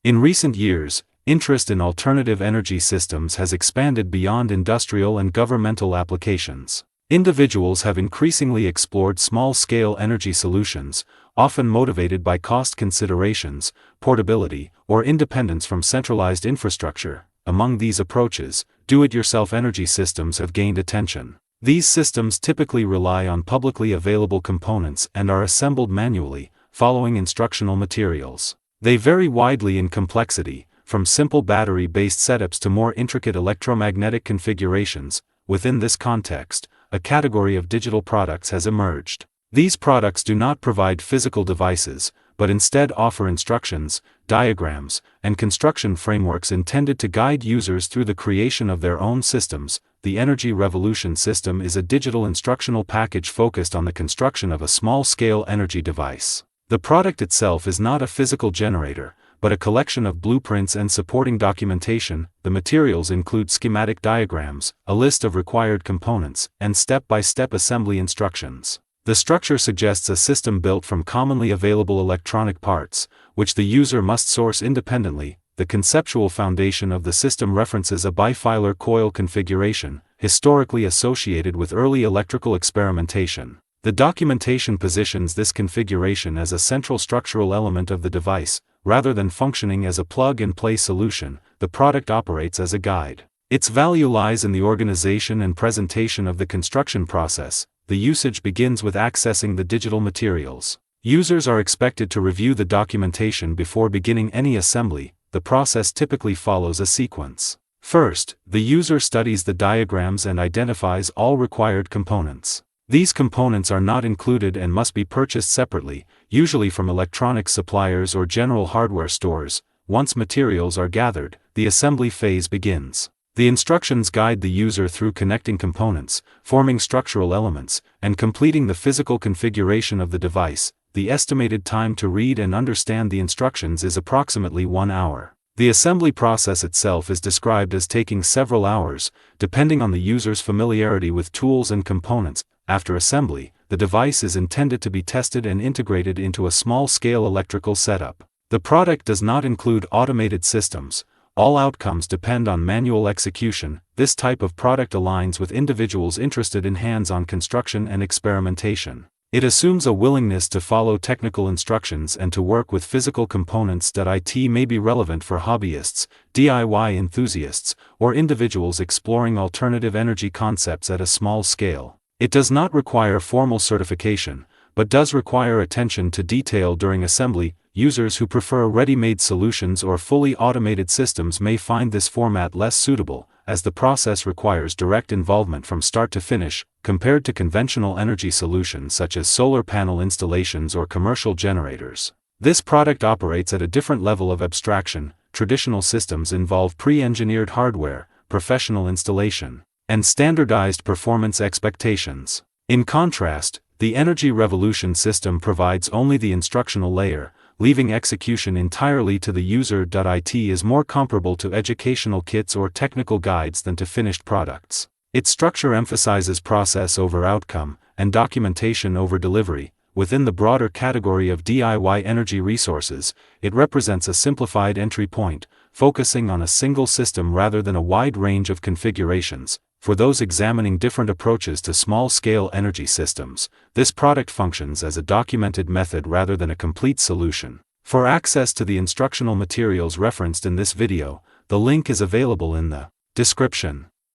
In recent years, interest in alternative energy systems has expanded beyond industrial and governmental applications. Individuals have increasingly explored small-scale energy solutions, often motivated by cost considerations, portability, or independence from centralized infrastructure. Among these approaches, do-it-yourself energy systems have gained attention. These systems typically rely on publicly available components and are assembled manually, following instructional materials. They vary widely in complexity, from simple battery-based setups to more intricate electromagnetic configurations. Within this context, a category of digital products has emerged. These products do not provide physical devices, but instead offer instructions, diagrams, and construction frameworks intended to guide users through the creation of their own systems. The Energy Revolution system is a digital instructional package focused on the construction of a small-scale energy device. The product itself is not a physical generator, but a collection of blueprints and supporting documentation. The materials include schematic diagrams, a list of required components, and step-by-step assembly instructions. The structure suggests a system built from commonly available electronic parts, which the user must source independently. The conceptual foundation of the system references a bifilar coil configuration, historically associated with early electrical experimentation. The documentation positions this configuration as a central structural element of the device, rather than functioning as a plug-and-play solution. The product operates as a guide. Its value lies in the organization and presentation of the construction process. The usage begins with accessing the digital materials. Users are expected to review the documentation before beginning any assembly. The process typically follows a sequence. First, the user studies the diagrams and identifies all required components. These components are not included and must be purchased separately, usually from electronics suppliers or general hardware stores. Once materials are gathered, the assembly phase begins. The instructions guide the user through connecting components, forming structural elements, and completing the physical configuration of the device. The estimated time to read and understand the instructions is approximately 1 hour. The assembly process itself is described as taking several hours, depending on the user's familiarity with tools and components. After assembly, the device is intended to be tested and integrated into a small-scale electrical setup. The product does not include automated systems. All outcomes depend on manual execution. This type of product aligns with individuals interested in hands-on construction and experimentation. It assumes a willingness to follow technical instructions and to work with physical components. It may be relevant for hobbyists, DIY enthusiasts, or individuals exploring alternative energy concepts at a small scale. It does not require formal certification, but does require attention to detail during assembly. Users who prefer ready-made solutions or fully automated systems may find this format less suitable, as the process requires direct involvement from start to finish, compared to conventional energy solutions such as solar panel installations or commercial generators. This product operates at a different level of abstraction. Traditional systems involve pre-engineered hardware, professional installation, and standardized performance expectations. In contrast, the Energy Revolution system provides only the instructional layer, leaving execution entirely to the user. It is more comparable to educational kits or technical guides than to finished products. Its structure emphasizes process over outcome, and documentation over delivery. Within the broader category of DIY energy resources, it represents a simplified entry point, focusing on a single system rather than a wide range of configurations. For those examining different approaches to small-scale energy systems, this product functions as a documented method rather than a complete solution. For access to the instructional materials referenced in this video, the link is available in the description.